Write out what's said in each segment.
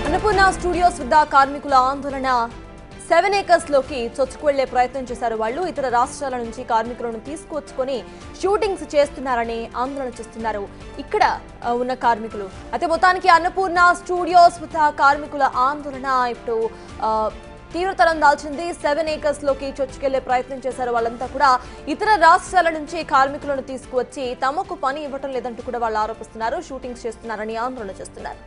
Annapurna studios వద్ద కార్మికుల ఆందోళన 7 acres లోకి చొచ్చుకువెళ్లే ప్రయత్నం చేశారు. వాళ్ళు ఇతర రాష్ట్రాల నుంచి కార్మికులను తీసుకొచ్చుకొని షూటింగ్స్ చేస్తున్నారని ఆందోళన చేస్తున్నారు ఇక్కడ ఉన్న కార్మికులు. అయితే మొత్తానికి అన్నపూర్ణ స్టూడియోస్ వద్ద కార్మికుల ఆందోళన ఇప్పుడు తీవ్రతరం దాల్చింది. 7 acres లోకి చొచ్చుకెళ్లే ప్రయత్నం చేశారు. వాళ్ళంతా కూడా ఇతర రాష్ట్రాల నుంచి కార్మికులను తీసుకువచ్చి తమకు పని ఇవ్వటం లేదంటూ కూడా వాళ్ళు ఆరోపిస్తున్నారు. షూటింగ్స్ చేస్తున్నారని ఆందోళన చేస్తున్నారు.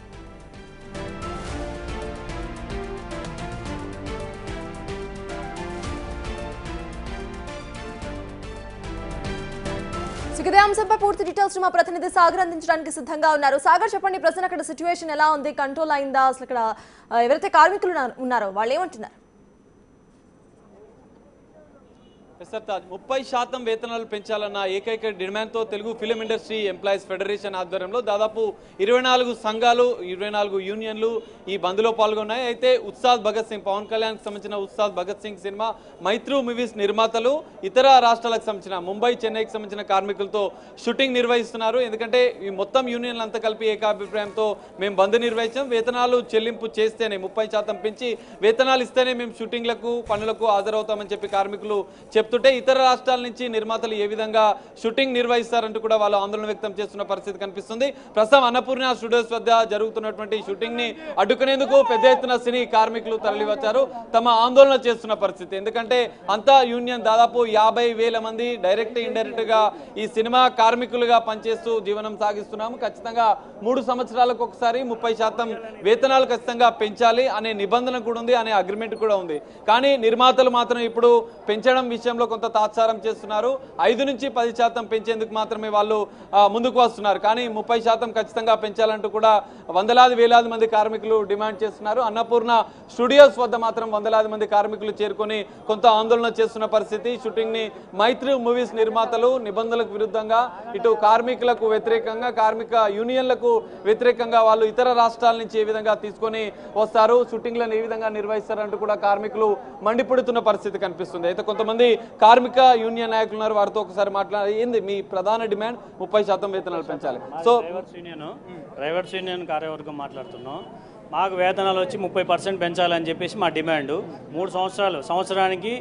ఇదే అంశంపై పూర్తి డీటెయిల్స్ మా ప్రతినిధి సాగర్ అందించడానికి సిద్ధంగా ఉన్నారు. సాగర్, చెప్పండి, ప్రస్తుతం అక్కడ సిచ్యువేషన్ ఎలా ఉంది? కంట్రోల్ అయిందా? అసలు ఇక్కడ ఎవరైతే కార్మికులు ఉన్నారో వాళ్ళు ఏమంటున్నారు? 30% వేతనాలు పెంచాలన్న ఏకైక డిమాండ్తో Telugu film industry employees federation ఆధ్వర్యంలో దాదాపు 24 సంఘాలు 24 యూనియన్లు ఈ బంద్లో పాల్గొన్నాయి. అయితే ఉస్తాద్ భగత్ సింగ్, పవన్ కళ్యాణ్కి సంబంధించిన ఉస్తాద్ భగత్ సింగ్ సినిమా మైత్రి మూవీస్ నిర్మాతలు ఇతర రాష్ట్రాలకు సంబంధించిన ముంబై, చెన్నైకి సంబంధించిన కార్మికులతో షూటింగ్ నిర్వహిస్తున్నారు. ఎందుకంటే ఈ మొత్తం యూనియన్లు అంతా కలిపి ఏకాభిప్రాయంతో మేము బంద్ నిర్వహించాం. వేతనాలు చెల్లింపు చేస్తేనే 30% పెంచి వేతనాలు ఇస్తేనే మేము షూటింగ్లకు పనులకు హాజరవుతామని చెప్పి కార్మికులు చెప్తుంటే ఇతర రాష్ట్రాల నుంచి నిర్మాతలు ఏ విధంగా షూటింగ్ నిర్వహిస్తారంటూ కూడా వాళ్ళు ఆందోళన వ్యక్తం చేస్తున్న పరిస్థితి కనిపిస్తుంది. ప్రస్తుతం అన్నపూర్ణ స్టూడియోస్ వద్ద జరుగుతున్నటువంటి షూటింగ్ ని అడ్డుకునేందుకు పెద్ద ఎత్తున సినీ కార్మికులు తరలివచ్చారు. తమ ఆందోళన చేస్తున్న పరిస్థితి. ఎందుకంటే అంతా యూనియన్ దాదాపు 50,000 మంది డైరెక్ట్ ఇండైరెక్ట్ గా ఈ సినిమా కార్మికులుగా పనిచేస్తూ జీవనం సాగిస్తున్నాము. ఖచ్చితంగా 3 సంవత్సరాలకు ఒకసారి 30% వేతనాలు ఖచ్చితంగా పెంచాలి అనే నిబంధన కూడా ఉంది, అనే అగ్రిమెంట్ కూడా ఉంది. కానీ నిర్మాతలు మాత్రం ఇప్పుడు పెంచడం విషయంలో కొంత తాత్సారం చేస్తున్నారు. 5 నుంచి 10% పెంచేందుకు మాత్రమే వాళ్ళు ముందుకు వస్తున్నారు. కానీ 30% ఖచ్చితంగా పెంచాలంటూ కూడా వందలాది వేలాది మంది కార్మికులు డిమాండ్ చేస్తున్నారు. అన్నపూర్ణ స్టూడియోస్ వద్ద మాత్రం వందలాది మంది కార్మికులు చేరుకొని కొంత ఆందోళన చేస్తున్న పరిస్థితి. షూటింగ్ ని మైత్రి మూవీస్ నిర్మాతలు నిబంధనలకు విరుద్ధంగా ఇటు కార్మికులకు వ్యతిరేకంగా, కార్మిక యూనియన్లకు వ్యతిరేకంగా వాళ్ళు ఇతర రాష్ట్రాల నుంచి ఏ విధంగా తీసుకొని వస్తారు, షూటింగ్లను ఏ విధంగా నిర్వహిస్తారంటూ కూడా కార్మికులు మండిపడుతున్న పరిస్థితి కనిపిస్తుంది. అయితే కొంతమంది కార్మిక యూనియన్ నాయకులు ఉన్నారు, వారితో ఒకసారి మాట్లాడాలి. ఏంది మీ ప్రధాన డిమాండ్? 30% వేతనాలు పెంచాలి. సో డ్రైవర్స్ యూనియన్ కార్యవర్గం మాట్లాడుతున్నాం. మాకు వేతనాలు వచ్చి 30% పెంచాలని చెప్పేసి మా డిమాండ్. 3 సంవత్సరానికి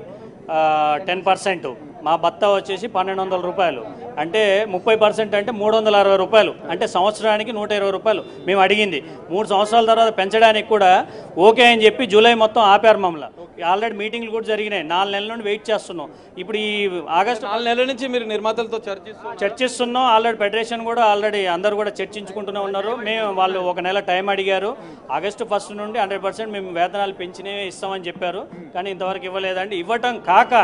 10%. మా భత్తా వచ్చేసి 1,200 రూపాయలు, అంటే 30% అంటే 360 రూపాయలు, అంటే సంవత్సరానికి 120 రూపాయలు మేము అడిగింది. 3 సంవత్సరాల తర్వాత పెంచడానికి కూడా ఓకే అని చెప్పి జూలై మొత్తం ఆపారు మమ్మల్ని. ఆల్రెడీ మీటింగ్లు కూడా జరిగినాయి. 4 నెలల నుండి వెయిట్ చేస్తున్నాం. ఇప్పుడు ఈ ఆగస్టు 4 నెలల నుంచి మీరు నిర్మాతలతో చర్చిస్తున్నాం. ఆల్రెడీ ఫెడరేషన్ కూడా ఆల్రెడీ అందరూ కూడా చర్చించుకుంటూనే ఉన్నారు. మేము వాళ్ళు 1 నెల టైం అడిగారు. ఆగస్టు 1 నుండి 100% మేము వేతనాలు పెంచినే ఇస్తామని చెప్పారు. కానీ ఇంతవరకు ఇవ్వలేదండి. ఇవ్వటం కాక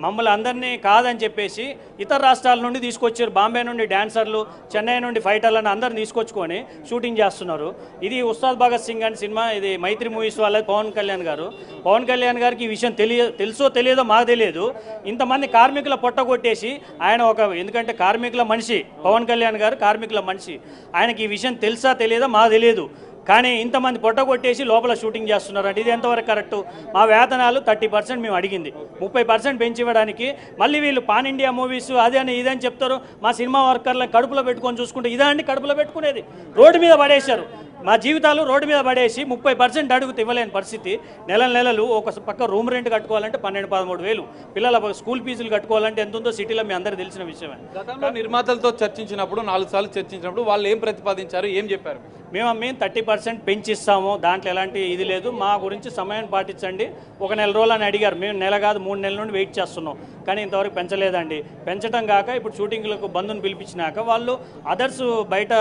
మమ్మల్ని అందరినీ కాదని చెప్పేసి ఇతర రాష్ట్రాల నుండి తీసుకొచ్చారు. బాంబే నుండి డాన్సర్లు, చెన్నై నుండి ఫైటర్లను అందరిని తీసుకొచ్చుకొని షూటింగ్ చేస్తున్నారు. ఇది ఉస్తాద్ భగత్ సింగ్ అని సినిమా, ఇది మైత్రి మూవీస్ వాళ్ళది పవన్ కళ్యాణ్ గారు. పవన్ కళ్యాణ్ గారికి ఈ విషయం తెలుసో తెలియదో మాకు తెలియదు. ఇంతమంది కార్మికుల పొట్టగొట్టేసి ఆయన ఎందుకంటే కార్మికుల మనిషి పవన్ కళ్యాణ్ గారు, కార్మికుల మనిషి. ఆయనకి ఈ విషయం తెలుసా తెలియదో మాకు తెలియదు. కానీ ఇంతమంది పొట్టగొట్టేసి లోపల షూటింగ్ చేస్తున్నారంటే ఇది ఎంతవరకు కరెక్టు? మా వేతనాలు 30% మేము అడిగింది, 30% పెంచి ఇవ్వడానికి మళ్ళీ వీళ్ళు పాన్ ఇండియా మూవీస్ అదని ఇదని చెప్తారు. మా సినిమా వర్కర్లను కడుపులో పెట్టుకొని చూసుకుంటే ఇదండి కడుపులో పెట్టుకునేది. రోడ్డు మీద పడేశారు. మా జీవితాలు రోడ్డు మీద పడేసి 30% అడుగుతూ ఇవ్వలేని పరిస్థితి. నెలలు ఒక పక్క రూమ్ రెంట్ కట్టుకోవాలంటే 12-13 వేలు, పిల్లల స్కూల్ ఫీజులు కట్టుకోవాలంటే ఎంత ఉందో సిటీలో మీ అందరికీ తెలిసిన విషయమే. గతంలో నిర్మాతలతో చర్చించినప్పుడు 4 సార్లు చర్చించినప్పుడు వాళ్ళు ఏం ప్రతిపాదించారు, ఏం చెప్పారు? మేము 30% పెంచిస్తాము, దాంట్లో ఎలాంటి ఇది లేదు, మా గురించి సమయం పాటించండి, 1 నెల రోజులు అని అడిగారు. మేము నెల కాదు 3 నెలల నుండి వెయిట్ చేస్తున్నాం. కానీ ఇంతవరకు పెంచలేదండి. పెంచడం కాక ఇప్పుడు షూటింగ్లకు బంధుని పిలిపించినాక వాళ్ళు అదర్స్ బయట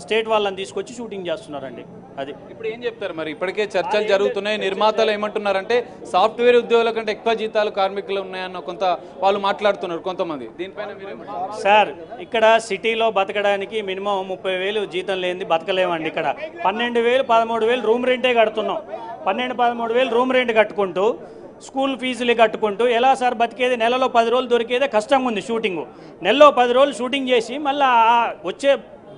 స్టేట్ వాళ్ళని తీసుకొచ్చి షూటింగ్ చేస్తున్నారండి. అది ఇప్పుడు ఏం చెప్తారు మరి? ఇప్పటికే చర్చలు జరుగుతున్నాయి. నిర్మాతలు ఏమంటున్నారంటే సాఫ్ట్వేర్ ఉద్యోగుల కంటే ఎక్కువ జీతాలు కార్మికులు ఉన్నాయన్న కొంత వాళ్ళు మాట్లాడుతున్నారు కొంతమంది. దీనిపైన సార్, ఇక్కడ సిటీలో బతకడానికి మినిమం 30,000 జీతం లేనిది బతకలేమండి. ఇక్కడ 12,000, 13,000 రూమ్ రెంటే కడుతున్నాం. 12-13,000 రూమ్ రెంట్ కట్టుకుంటూ స్కూల్ ఫీజులు కట్టుకుంటూ ఎలా సార్ బతికేది? నెలలో 10 రోజులు దొరికేదే కష్టంగా ఉంది షూటింగు. నెలలో 10 రోజులు షూటింగ్ చేసి మళ్ళీ వచ్చే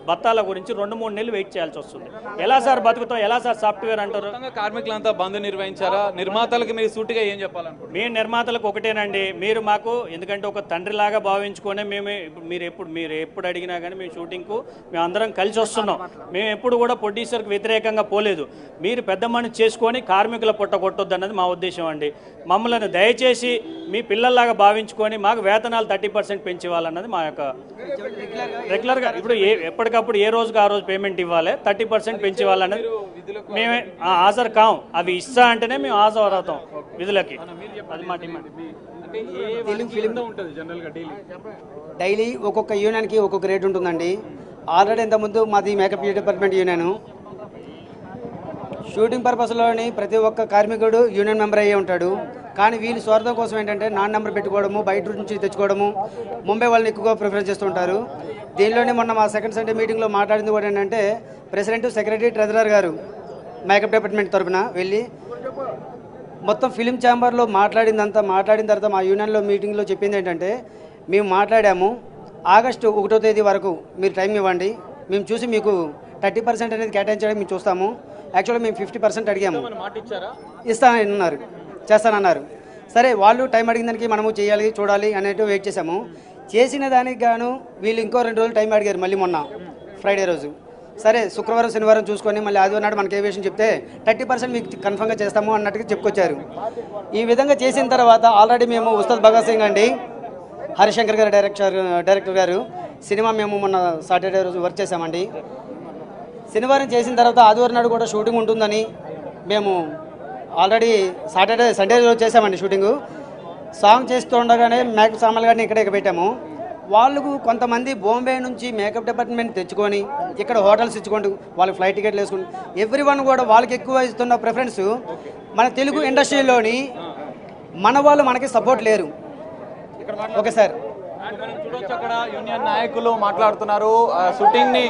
బత్తాల గురించి 2-3 నెలలు వెయిట్ చేయాల్సి వస్తుంది. ఎలా సార్ బతుకుతాం, ఎలా సార్ సాఫ్ట్వేర్ అంటారు? కార్మికులంతా బంద్ నిర్వహించారా? నిర్మాతలకు మీరు సూటిగా ఏం చెప్పాలనుకుంటున్నారు? మీ నిర్మాతలకు ఒకటేనండి, మీరు మాకు ఎందుకంటే ఒక తండ్రిలాగా భావించుకొని మీరు ఎప్పుడు అడిగినా కానీ మేము షూటింగ్కు మేము అందరం కలిసి వస్తున్నాం. మేము ఎప్పుడు కూడా ప్రొడ్యూసర్కి వ్యతిరేకంగా పోలేదు. మీరు పెద్ద మనిషి చేసుకొని కార్మికుల పుట్ట కొట్టొద్దు అన్నది మా ఉద్దేశం అండి. మమ్మల్ని దయచేసి మీ పిల్లల్లాగా భావించుకొని మాకు వేతనాలు 30% పెంచివ్వాలన్నది మా యొక్క రెగ్యులర్గా. ఇప్పుడు ఎప్పటికప్పుడు ఏ రోజుకి ఆ రోజు పేమెంట్ ఇవ్వాలి, 30% పెంచివ్వాలన్నది మేమే హాజరు కాం. అవి ఇస్తా అంటేనే మేము హాజరు అవుతాం విధులకి. అది మా డిమాండ్. డైలీ ఒక్కొక్క యూనియన్కి ఒక్కొక్క రేట్ ఉంటుందండి. ఆల్రెడీ ఇంతకుముందు మాది మేకప్ డిపార్ట్మెంట్ యూనియన్. షూటింగ్ పర్పస్లోని ప్రతి ఒక్క కార్మికుడు యూనియన్ మెంబర్ అయ్యే ఉంటాడు. కానీ వీళ్ళు స్వార్థం కోసం ఏంటంటే నాన్ నెంబర్ పెట్టుకోవడము, బయట నుంచి తెచ్చుకోవడము, ముంబై వాళ్ళని ఎక్కువగా ప్రిఫరెన్స్ చేస్తుంటారు. దీనిలోనే మొన్న మా సెకండ్ సండే మీటింగ్లో మాట్లాడింది కూడా ఏంటంటే ప్రెసిడెంట్, సెక్రటరీ, ట్రెజరర్ గారు మేకప్ డిపార్ట్మెంట్ తరఫున వెళ్ళి మొత్తం ఫిలిం ఛాంబర్లో మాట్లాడిన తర్వాత మా యూనియన్లో మీటింగ్లో చెప్పింది ఏంటంటే మేము మాట్లాడాము, ఆగస్టు 1వ తేదీ వరకు మీరు టైం ఇవ్వండి, మేము చూసి మీకు 30% అనేది కేటాయించడం మేము చూస్తాము. యాక్చువల్గా మేము 50% అడిగాము, ఇస్తానన్నారు, చేస్తానన్నారు. సరే వాళ్ళు టైం అడిగిన దానికి మనము చేయాలి, చూడాలి అనేట్టు వెయిట్ చేసాము. చేసిన దానికి గాను వీళ్ళు ఇంకో 2 రోజులు టైం అడిగారు మళ్ళీ మొన్న ఫ్రైడే రోజు. సరే శుక్రవారం శనివారం చూసుకొని మళ్ళీ ఆదివారం నాడు మనకి ఏ విషయం చెప్తే 30% మీకు కన్ఫర్మ్గా చేస్తాము అన్నట్టుగా చెప్పుకొచ్చారు. ఈ విధంగా చేసిన తర్వాత ఆల్రెడీ మేము ఉస్తాద్ భగత్ సింగ్ అండి, హరిశంకర్ గారు డైరెక్టర్ గారు సినిమా మేము మొన్న సాటర్డే రోజు వర్క్ చేసామండి. శనివారం చేసిన తర్వాత ఆదివారం నాడు కూడా షూటింగ్ ఉంటుందని మేము ఆల్రెడీ సండే రోజు చేసామండి షూటింగు. సాంగ్ చేస్తుండగానే మేకప్ సామాన్లు గారిని ఇక్కడ పెట్టాము. వాళ్ళకు కొంతమంది బాంబే నుంచి మేకప్ డిపార్ట్మెంట్ తెచ్చుకొని ఇక్కడ హోటల్స్ ఇచ్చుకోండి, వాళ్ళకి ఫ్లైట్ టికెట్లు వేసుకుని ఎవ్రీవన్ కూడా వాళ్ళకి ఎక్కువ ఇస్తున్న ప్రిఫరెన్స్. మన తెలుగు ఇండస్ట్రీలోని మన వాళ్ళు మనకి సపోర్ట్ లేరు. ఓకే సార్, మనం చూడొచ్చు అక్కడ యూనియన్ నాయకులు మాట్లాడుతున్నారు. షూటింగ్ ని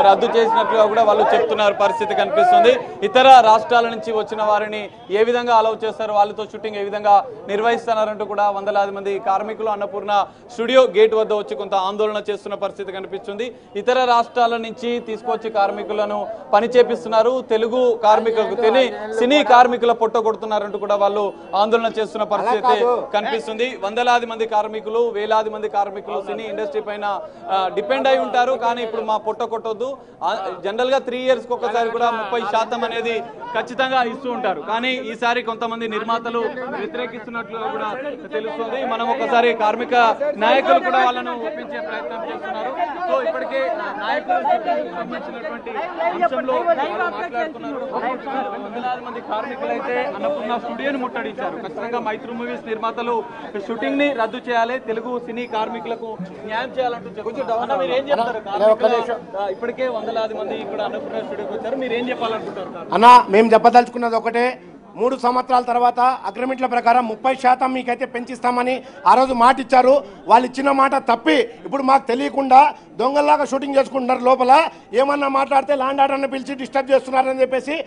రద్దు చేసినట్లుగా కూడా వాళ్ళు చెప్తున్నారు. పరిస్థితి కనిపిస్తుంది. ఇతర రాష్ట్రాల నుంచి వచ్చిన వారిని ఏ విధంగా అలౌ చేస్తారు, వాళ్ళతో షూటింగ్ ఏ విధంగా నిర్వహిస్తున్నారంటూ కూడా వందలాది మంది కార్మికులు అన్నపూర్ణ స్టూడియో గేట్ వద్ద వచ్చి కొంత ఆందోళన చేస్తున్న పరిస్థితి కనిపిస్తుంది. ఇతర రాష్ట్రాల నుంచి తీసుకొచ్చి కార్మికులను పని చేపిస్తున్నారు, తెలుగు కార్మికులకు సినీ కార్మికుల పొట్ట కొడుతున్నారంటూ కూడా వాళ్ళు ఆందోళన చేస్తున్న పరిస్థితి కనిపిస్తుంది. వందలాది మంది కార్మికులు, వేలాది మంది కార్మికులు సినీ ఇండస్ట్రీ పైన డిపెండ్ అయి ఉంటారు. కానీ ఇప్పుడు మా పొట్ట కొట్టొద్దు, జనరల్ గా 3 years ఒకసారి కూడా 30% అనేది ఖచ్చితంగా ఇస్తూ ఉంటారు. కానీ ఈసారి కొంతమంది నిర్మాతలు వ్యతిరేకిస్తున్నట్లుగా కూడా తెలుస్తుంది. మనం ఒకసారి కార్మిక నాయకులు కూడా వాళ్ళను ఒప్పించే ప్రయత్నం చేస్తున్నారు. సో ఇప్పటికే నాయకులు సంబంధించినటువంటి అంశంలో మాట్లాడుతున్నారు. వందలాది మంది కార్మికులు అయితే అన్నపూర్ణ స్టూడియోని ముట్టడించారు. ఖచ్చితంగా మైత్రి మూవీస్ నిర్మాతలు షూటింగ్ ని రద్దు చేయాలి, తెలుగు సినీ కార్మికులకు న్యాయం చేయాలంటూ చెప్తున్నారు. మీరు ఏం చెప్తారు? ఇప్పటికే వందలాది మంది ఇక్కడ అన్నపూర్ణ స్టూడియోకి వచ్చారు, మీరు ఏం చెప్పాలనుకుంటారు? అన్నా మేము చెప్పదలుచుకున్నది ఒకటే, 3 సంవత్సరాల తర్వాత అగ్రిమెంట్ల ప్రకారం 30% మీకైతే పెంచిస్తామని ఆ రోజు మాట ఇచ్చారు. వాళ్ళు ఇచ్చిన మాట తప్పి ఇప్పుడు మాకు తెలియకుండా దొంగల్లాగా షూటింగ్ చేసుకుంటున్నారు. లోపల ఏమన్నా మాట్లాడితే ల్యాండ్ ఆర్డర్ని పిలిచి డిస్టర్బ్ చేస్తున్నారని చెప్పేసి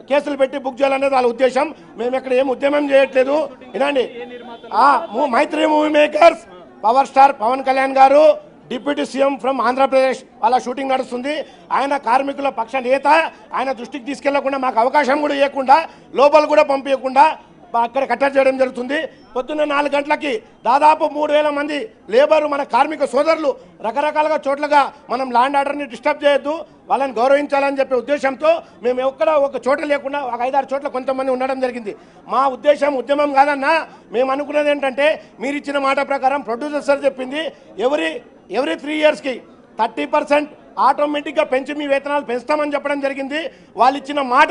కేసులు పెట్టి బుక్ చేయాలనేది వాళ్ళ ఉద్దేశం. మేము ఇక్కడ ఏం ఉద్యమం చేయట్లేదు. వినండి, Mythri movie makers, power star Pawan Kalyan గారు, డిప్యూటీ సీఎం ఫ్రమ్ ఆంధ్రప్రదేశ్ వాళ్ళ షూటింగ్ నడుస్తుంది. ఆయన కార్మికుల పక్ష నేత. ఆయన దృష్టికి తీసుకెళ్లకుండా మాకు అవకాశం కూడా ఇవ్వకుండా, లోపల కూడా పంపించకుండా అక్కడ కట్టడి చేయడం జరుగుతుంది. పొద్దున్న 4 గంటలకి దాదాపు 3000 మంది లేబరు, మన కార్మిక సోదరులు రకరకాలుగా చోట్లగా మనం ల్యాండ్ ఆర్డర్ని డిస్టర్బ్ చేయొద్దు, వాళ్ళని గౌరవించాలని చెప్పే ఉద్దేశంతో మేము ఎక్కడ ఒక చోట లేకుండా ఒక 5-6 చోట్ల కొంతమంది ఉండడం జరిగింది. మా ఉద్దేశం ఉద్యమం కాదన్నా. మేము అనుకున్నది ఏంటంటే మీరు ఇచ్చిన మాట ప్రకారం ప్రొడ్యూసర్ సార్ చెప్పింది ఎవ్రీ 3 yearsకి 30% ఆటోమేటిక్గా పెంచి మీ వేతనాలు పెంచుతామని చెప్పడం జరిగింది. వాళ్ళు ఇచ్చిన మాట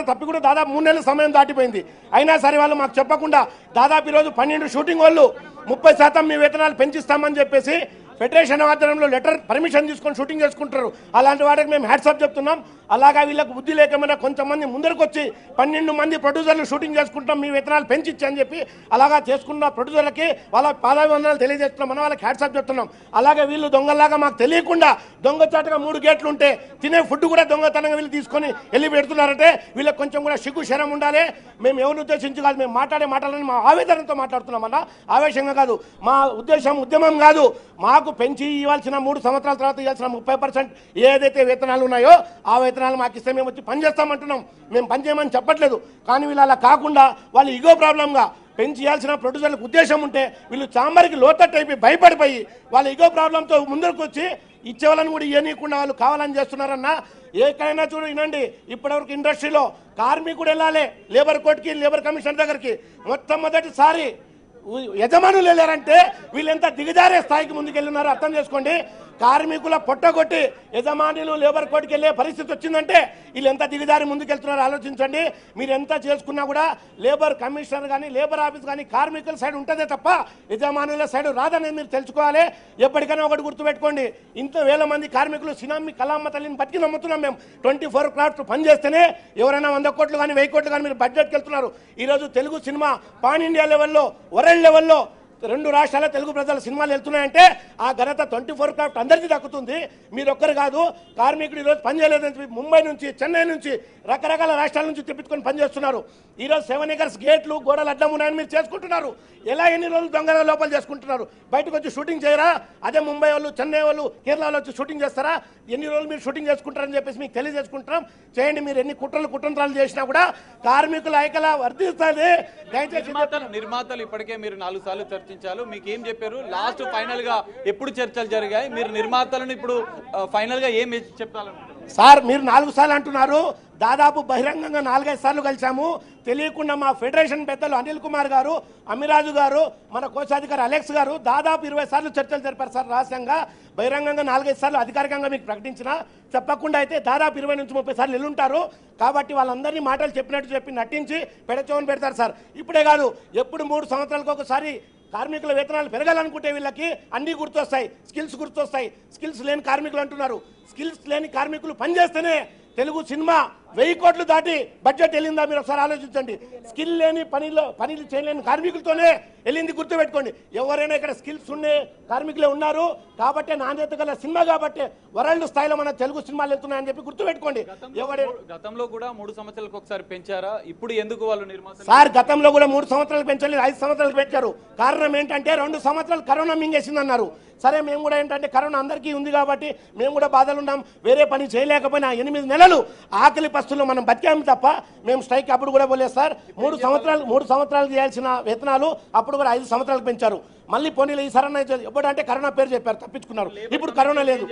తప్పి కూడా దాదాపు 3 నెలల సమయం దాటిపోయింది. అయినా సరే వాళ్ళు మాకు చెప్పకుండా దాదాపు ఈరోజు 12 షూటింగ్ వాళ్ళు 30% మీ వేతనాలు పెంచిస్తామని చెప్పేసి ఫెడరేషన్ ఆధ్వర్యంలో లెటర్ పర్మిషన్ తీసుకొని షూటింగ్ చేసుకుంటారు. అలాంటి వాటికి మేము హ్యాట్సాప్ చెప్తున్నాం. అలాగా వీళ్ళకు బుద్ధి లేకమైనా కొంతమంది ముందరకు వచ్చి 12 మంది ప్రొడ్యూసర్లు షూటింగ్ చేసుకుంటాం, మీ వేతనాలు పెంచిచ్చి అని చెప్పి అలాగా చేసుకున్న ప్రొడ్యూసర్లకి వాళ్ళ పాదాభివందనాలు తెలియజేస్తున్నాం. మనం వాళ్ళకి హ్యాట్సాప్ చెప్తున్నాం. అలాగే వీళ్ళు దొంగలాగా మాకు తెలియకుండా దొంగచాటుగా 3 గేట్లు ఉంటే తినే ఫుడ్ కూడా దొంగతనంగా వీళ్ళు తీసుకొని వెళ్ళి పెడుతున్నారంటే వీళ్ళకి కొంచెం కూడా సిగ్గు శరం ఉండాలి. మేము ఎవరిని ఉద్దేశించి కాదు, మేము మాట్లాడే మాటలని మా ఆవేదనతో మాట్లాడుతున్నామన్నా, ఆవేశంగా కాదు. మా ఉద్దేశం ఉద్యమం కాదు. మాకు మాకు పెంచి ఇవ్వాల్సిన 3 సంవత్సరాల తర్వాత ఇవ్వాల్సిన 30% ఏదైతే వేతనాలు ఉన్నాయో ఆ వేతనాలు మాకు ఇస్తే మేము వచ్చి పని చేస్తామంటున్నాం. మేము పని చేయమని చెప్పట్లేదు. కానీ వీళ్ళు అలా కాకుండా వాళ్ళు ఇగో ప్రాబ్లంగా పెంచి ఇవ్వాల్సిన ప్రొడ్యూసర్లకు ఉద్దేశం ఉంటే వీళ్ళు చాంబర్కి లోతట్టు అయిపోయి భయపడిపోయి వాళ్ళ ఇగో ప్రాబ్లంతో ముందరకు వచ్చి ఇచ్చేవాళ్ళని కూడా ఇవ్వనీయకుండా వాళ్ళు కావాలని చేస్తున్నారన్నా. ఎక్కడైనా చూడు వినండి, ఇప్పటివరకు ఇండస్ట్రీలో కార్మికుడు వెళ్ళాలి లేబర్ కోర్టుకి, లేబర్ కమిషన్ దగ్గరికి. మొట్టమొదటిసారి యజమానులు వెళ్ళారంటే వీళ్ళు ఎంత దిగజారే స్థాయికి ముందుకెళ్ళున్నారో అర్థం చేసుకోండి. కార్మికుల పొట్టగొట్టి యజమానులు లేబర్ కోర్టుకి వెళ్ళే పరిస్థితి వచ్చిందంటే వీళ్ళు ఎంత దిగజారి ముందుకెళ్తున్నారో ఆలోచించండి. మీరు ఎంత చేసుకున్నా కూడా లేబర్ కమిషనర్ కానీ లేబర్ ఆఫీస్ కానీ కార్మికుల సైడ్ ఉంటుందే తప్ప యజమానుల సైడ్ రాదనేది మీరు తెలుసుకోవాలి. ఎప్పటికైనా ఒకటి గుర్తుపెట్టుకోండి, ఇంత వేల మంది కార్మికులు సినామి కళామ్మ తల్లిని బతికి నమ్ముతున్నాం మేము. 24 క్రాఫ్ట్ పని చేస్తేనే ఎవరైనా 100 కోట్లు కానీ 1000 కోట్లు కానీ మీరు బడ్జెట్కి వెళ్తున్నారు. ఈరోజు తెలుగు సినిమా పాన్ ఇండియా లెవెల్లో, వరల్డ్ లెవెల్లో 2 రాష్ట్రాల తెలుగు ప్రజల సినిమాలు వెళ్తున్నాయంటే ఆ ఘనత 24 క్రాఫ్ట్ అందరికీ దక్కుతుంది. మీరు ఒక్కరు కాదు, కార్మికుడు ఈరోజు పని చేయలేదని చెప్పి ముంబై నుంచి, చెన్నై నుంచి, రకరకాల రాష్ట్రాల నుంచి తెప్పించుకొని పనిచేస్తున్నారు. ఈరోజు 7 acres గేట్లు, గోడలు అడ్డం ఉన్నాయని మీరు చేసుకుంటున్నారు. ఎలా ఎన్ని రోజులు దొంగల లోపల చేసుకుంటున్నారు? బయటకు వచ్చి షూటింగ్ చేయరా? అదే ముంబై వాళ్ళు, చెన్నై వాళ్ళు, కేరళలో వచ్చి షూటింగ్ చేస్తారా? ఎన్ని రోజులు మీరు షూటింగ్ చేసుకుంటారని చెప్పేసి మీకు తెలియజేసుకుంటున్నాం. చేయండి. మీరు ఎన్ని కుట్రలు చేసినా కూడా కార్మికుల ఐక్యత వర్ధిస్తుంది. దయచేసి నిర్మాతలు ఇప్పటికే మీరు 4 సార్లు చర్చించారు. మీకు ఏం చెప్పారు? లాస్ట్ ఫైనల్ గా ఎప్పుడు చర్చలు జరిగాయి? మీరు నిర్మాతలను ఇప్పుడు ఫైనల్ గా ఏం చెప్పాలనుకుంటున్నారు? సార్, మీరు 4 సార్లు అంటున్నారు. దాదాపు బహిరంగంగా 4-5 సార్లు కలిసాము. తెలియకుండా మా ఫెడరేషన్ పెద్దలు అనిల్ కుమార్ గారు, అమిరాజు గారు, మన కోశాధికారి అలెక్స్ గారు దాదాపు 20 సార్లు చర్చలు జరిపారు సార్. రహస్యంగా బహిరంగంగా 4-5 సార్లు అధికారికంగా మీకు ప్రకటించిన, చెప్పకుండా అయితే దాదాపు 20 నుంచి 30 సార్లు వెళ్ళుంటారు. కాబట్టి వాళ్ళందరినీ మాటలు చెప్పినట్టు చెప్పి నటించి పెడచోని పెడతారు సార్. ఇప్పుడే కాదు, ఎప్పుడు 3 సంవత్సరాలకు ఒకసారి కార్మికుల వేతనాలు పెరగాలనుకుంటే వీళ్ళకి అన్నీ గుర్తొస్తాయి, స్కిల్స్ గుర్తొస్తాయి. స్కిల్స్ లేని కార్మికులు అంటున్నారు. స్కిల్స్ లేని కార్మికులు పనిచేస్తేనే తెలుగు సినిమా 1000 కోట్లు దాటి బడ్జెట్ వెళ్ళిందా? మీరు ఒకసారి ఆలోచించండి. స్కిల్ లేని పనులు చేయలేని కార్మికులతోనే వెళ్ళింది. గుర్తుపెట్టుకోండి. ఎవరైనా ఇక్కడ స్కిల్స్ ఉండే కార్మికులే ఉన్నారు కాబట్టి నాణ్యత గల సినిమా కాబట్టి వరల్డ్ స్థాయిలో మన తెలుగు సినిమాలు వెళ్తున్నాయని చెప్పి గుర్తుపెట్టుకోండి. గతంలో కూడా 3 సంవత్సరాలకు ఒకసారి పెంచారా? ఇప్పుడు ఎందుకు వాళ్ళు నిర్మాత సార్ గతంలో కూడా 3 సంవత్సరాలు పెంచలేదు, 5 సంవత్సరాలు పెంచారు. కారణం ఏంటంటే 2 సంవత్సరాలు కరోనా మింగేసింది అన్నారు. సరే, మేము కూడా ఏంటంటే కరోనా అందరికీ ఉంది కాబట్టి మేము కూడా బాధలు ఉన్నాం. వేరే పని చేయలేకపోయినా 8 నెలలు ఆకలి పస్తుల్లో మనం బతికాము తప్ప మేము స్ట్రైక్ అప్పుడు కూడా పోలేదు సార్. 3 సంవత్సరాలు చేయాల్సిన వేతనాలు అప్పుడు కూడా 5 సంవత్సరాలకు పెంచారు. మళ్ళీ పోనీలు ఈ సరైన ఎప్పుడంటే కరోనా పేరు చెప్పారు, తప్పించుకున్నారు. ఇప్పుడు కరోనా లేదు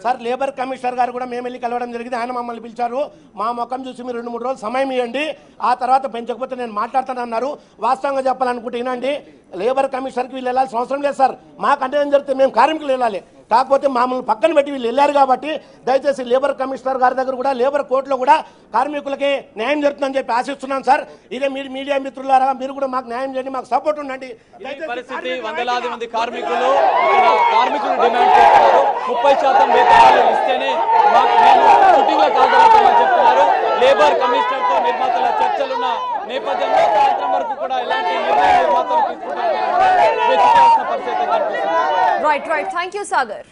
సార్. లేబర్ కమిషనర్ గారు కూడా మేము వెళ్ళి కలవడం జరిగింది. ఆయన మమ్మల్ని పిలిచారు. మా ముఖం చూసి మీరు 2-3 రోజులు సమయం ఇవ్వండి, ఆ తర్వాత పెంచకపోతే నేను మాట్లాడతానన్నారు. వాస్తవంగా చెప్పాలనుకుంటే వినండి, లేబర్ కమిషనర్కి వీళ్ళు వెళ్ళాల్సిన అవసరం లేదు సార్. మాకంటే ఏం జరిగితే మేము కార్మికులు వెళ్ళాలి. కాకపోతే మామూలు పక్కన పెట్టి వీళ్ళు వెళ్ళారు కాబట్టి దయచేసి లేబర్ కమిషనర్ గారి దగ్గర కూడా లేబర్ కోర్టులో కూడా కార్మికులకి న్యాయం జరుగుతుందని చెప్పి ఆశిస్తున్నాను సార్. ఇదే మీడియా మిత్రులారా, మీరు కూడా మాకు న్యాయం చేయండి, మాకు సపోర్ట్ ఉండండి. పరిస్థితి వందలాది మంది కార్మికులు డిమాండ్ చేస్తున్నారు. 30% వేతనాలు ఇస్తేనే షూటింగ్ లో కాగలుగుతామని చెప్తున్నారు. లేబర్ కమిషనర్ తో నిర్మాతల చర్చలున్న నేపథ్యంలో సాయంత్రం వరకు కూడా ఎలాంటి నిర్ణయం నిర్మాతలు తీసుకుంటారని పరిస్థితి కనిపిస్తుంది. రైట్. Thank you Sagar.